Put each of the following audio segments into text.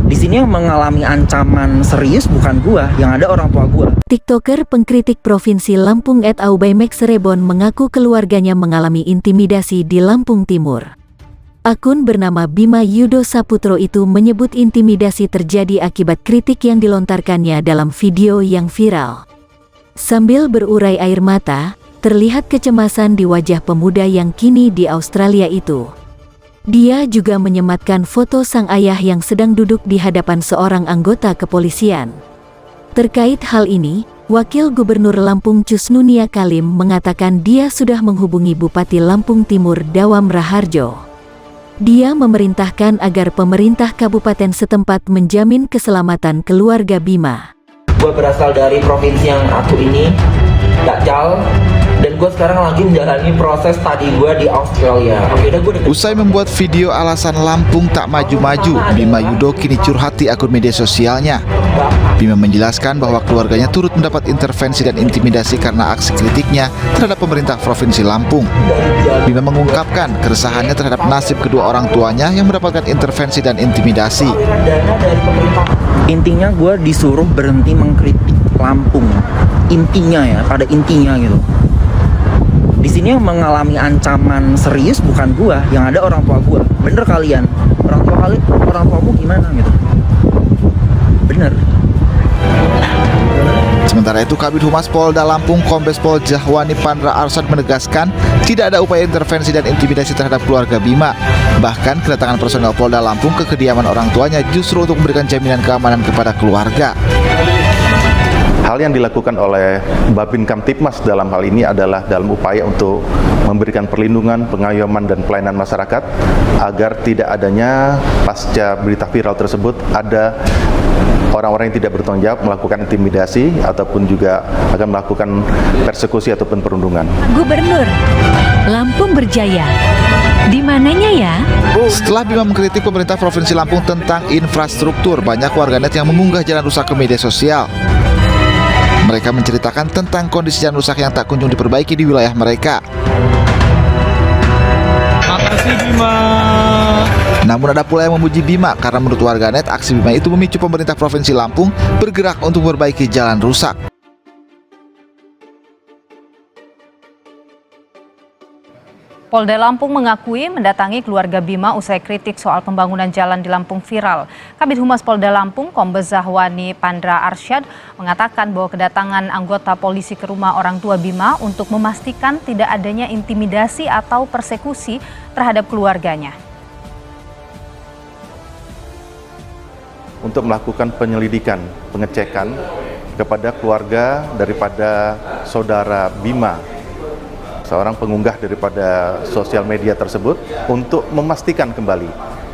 Di sini yang mengalami ancaman serius bukan gua, yang ada orang tua gua. TikToker pengkritik Provinsi Lampung @Aubaimek Serebon mengaku keluarganya mengalami intimidasi di Lampung Timur. Akun bernama Bima Yudo Saputro itu menyebut intimidasi terjadi akibat kritik yang dilontarkannya dalam video yang viral. Sambil berurai air mata, terlihat kecemasan di wajah pemuda yang kini di Australia itu. Dia juga menyematkan foto sang ayah yang sedang duduk di hadapan seorang anggota kepolisian. Terkait hal ini, Wakil Gubernur Lampung Cusnunia Kalim mengatakan dia sudah menghubungi Bupati Lampung Timur Dawam Raharjo. Dia memerintahkan agar pemerintah kabupaten setempat menjamin keselamatan keluarga Bima. Gue berasal dari provinsi yang aku ini, Dajjal, dan gue sekarang lagi menjalani proses studi gue di Australia. Usai membuat video alasan Lampung tak maju-maju, Bima Yudo kini curhat di akun media sosialnya. Bima menjelaskan bahwa keluarganya turut mendapat intervensi dan intimidasi karena aksi kritiknya terhadap pemerintah Provinsi Lampung. Bima mengungkapkan keresahannya terhadap nasib kedua orang tuanya yang mendapatkan intervensi dan intimidasi. Intinya gue disuruh berhenti mengkritik Lampung. Intinya ya, pada intinya gitu. Di sini yang mengalami ancaman serius bukan gua, yang ada orang tua gua. Bener kalian, orang tuamu gimana gitu? Bener. Sementara itu, Kabid Humas Polda Lampung Kombes Pol Jahwani Pandra Arsyad menegaskan tidak ada upaya intervensi dan intimidasi terhadap keluarga Bima. Bahkan kedatangan personel Polda Lampung ke kediaman orang tuanya justru untuk memberikan jaminan keamanan kepada keluarga. Hal yang dilakukan oleh Babin Kamtipmas dalam hal ini adalah dalam upaya untuk memberikan perlindungan, pengayoman, dan pelayanan masyarakat agar tidak adanya pasca berita viral tersebut ada orang-orang yang tidak bertanggung jawab melakukan intimidasi ataupun juga akan melakukan persekusi ataupun perundungan. Gubernur Lampung berjaya. Di mananya ya? Setelah Bima mengkritik pemerintah Provinsi Lampung tentang infrastruktur, banyak warganet yang mengunggah jalan rusak ke media sosial. Mereka menceritakan tentang kondisi jalan rusak yang tak kunjung diperbaiki di wilayah mereka. Makasih Bima. Namun ada pula yang memuji Bima karena menurut warganet aksi Bima itu memicu pemerintah Provinsi Lampung bergerak untuk memperbaiki jalan rusak. Polda Lampung mengakui mendatangi keluarga Bima usai kritik soal pembangunan jalan di Lampung viral. Kabid Humas Polda Lampung, Kombes Zahwani Pandra Arsyad, mengatakan bahwa kedatangan anggota polisi ke rumah orang tua Bima untuk memastikan tidak adanya intimidasi atau persekusi terhadap keluarganya. Untuk melakukan penyelidikan, pengecekan kepada keluarga daripada saudara Bima, seorang pengunggah daripada sosial media tersebut, untuk memastikan kembali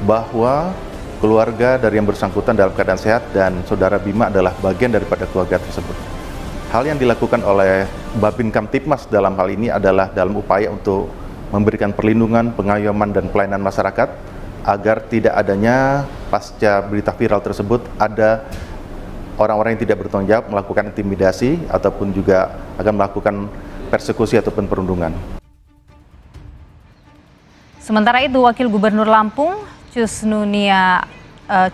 bahwa keluarga dari yang bersangkutan dalam keadaan sehat dan saudara Bima adalah bagian daripada keluarga tersebut. Hal yang dilakukan oleh Babin Kamtipmas dalam hal ini adalah dalam upaya untuk memberikan perlindungan, pengayoman, dan pelayanan masyarakat agar tidak adanya pasca berita viral tersebut ada orang-orang yang tidak bertanggung jawab melakukan intimidasi ataupun juga akan melakukan persekusi ataupun perundungan. Sementara itu, Wakil Gubernur Lampung, Cusnunia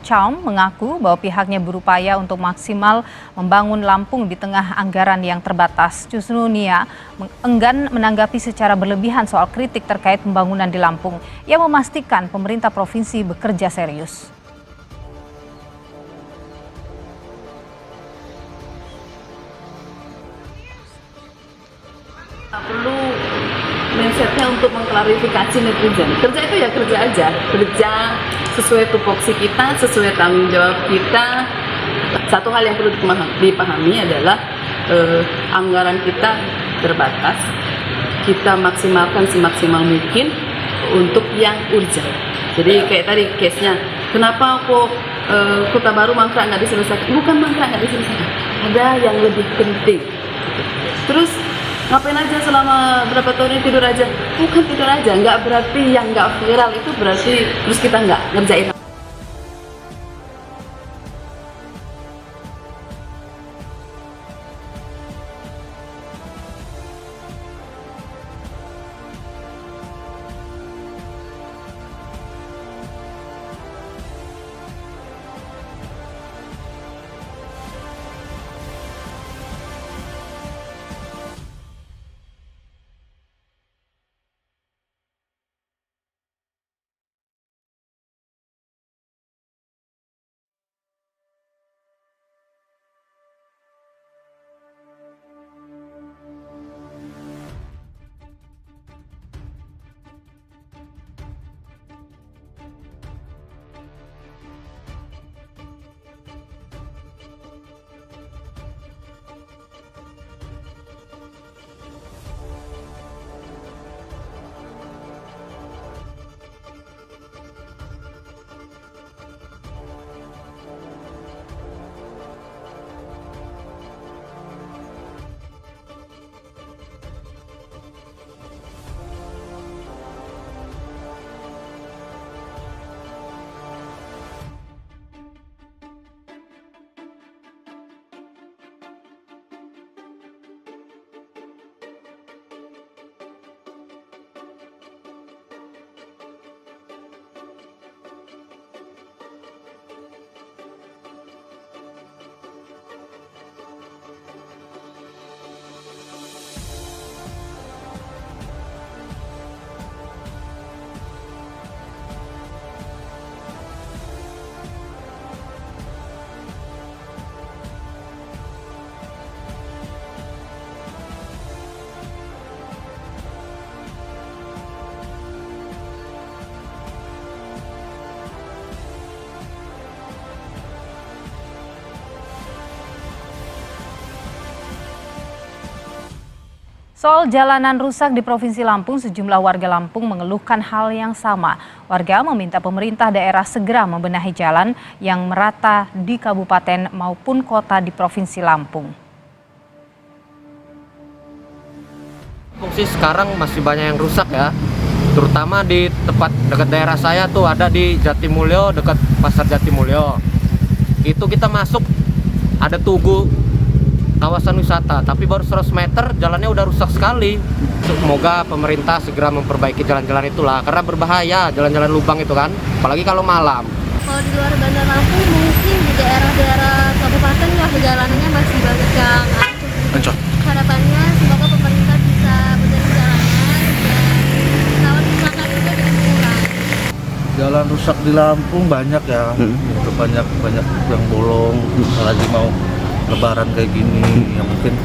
Chaum, mengaku bahwa pihaknya berupaya untuk maksimal membangun Lampung di tengah anggaran yang terbatas. Cusnunia enggan menanggapi secara berlebihan soal kritik terkait pembangunan di Lampung. Ia memastikan pemerintah provinsi bekerja serius. Perlu mindsetnya untuk mengklarifikasi netizen. Kerja itu ya kerja aja, kerja sesuai tupoksi kita, sesuai tanggung jawab kita. Satu hal yang perlu dipahami adalah anggaran kita terbatas. Kita maksimalkan semaksimal mungkin untuk yang urgent. Jadi kayak tadi case-nya, kenapa kok Kota Baru mangkrak nggak diselesaikan? Bukan mangkrak nggak diselesaikan, ada yang lebih penting. Terus ngapain aja selama berapa tahun ini, tidur aja? Bukan tidur aja, nggak berarti yang nggak viral itu berarti terus kita nggak ngerjain. Soal jalanan rusak di Provinsi Lampung, sejumlah warga Lampung mengeluhkan hal yang sama. Warga meminta pemerintah daerah segera membenahi jalan yang merata di kabupaten maupun kota di Provinsi Lampung. Sih sekarang masih banyak yang rusak ya, terutama di tempat dekat daerah saya tuh ada di Jatimulyo, dekat Pasar Jatimulyo. Itu kita masuk ada Tugu kawasan wisata, tapi baru 100 meter jalannya udah rusak sekali. Semoga pemerintah segera memperbaiki jalan-jalan itulah, karena berbahaya jalan-jalan lubang itu kan, apalagi kalau malam. Kalau di luar Bandar Lampung mungkin di daerah-daerah kabupaten ya jalanannya masih banyak yang hancur. Harapannya semoga pemerintah bisa benerin jalannya dan rawan kecelakaan juga jadi berkurang. Jalan rusak di Lampung banyak ya, itu banyak yang bolong, apalagi mau Lebaran kayak gini, yang mungkin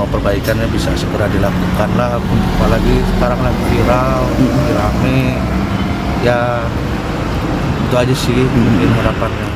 perbaikannya bisa segera dilakukan lah, apalagi sekarang lagi viral, rame, ya itu aja sih mungkin harapannya.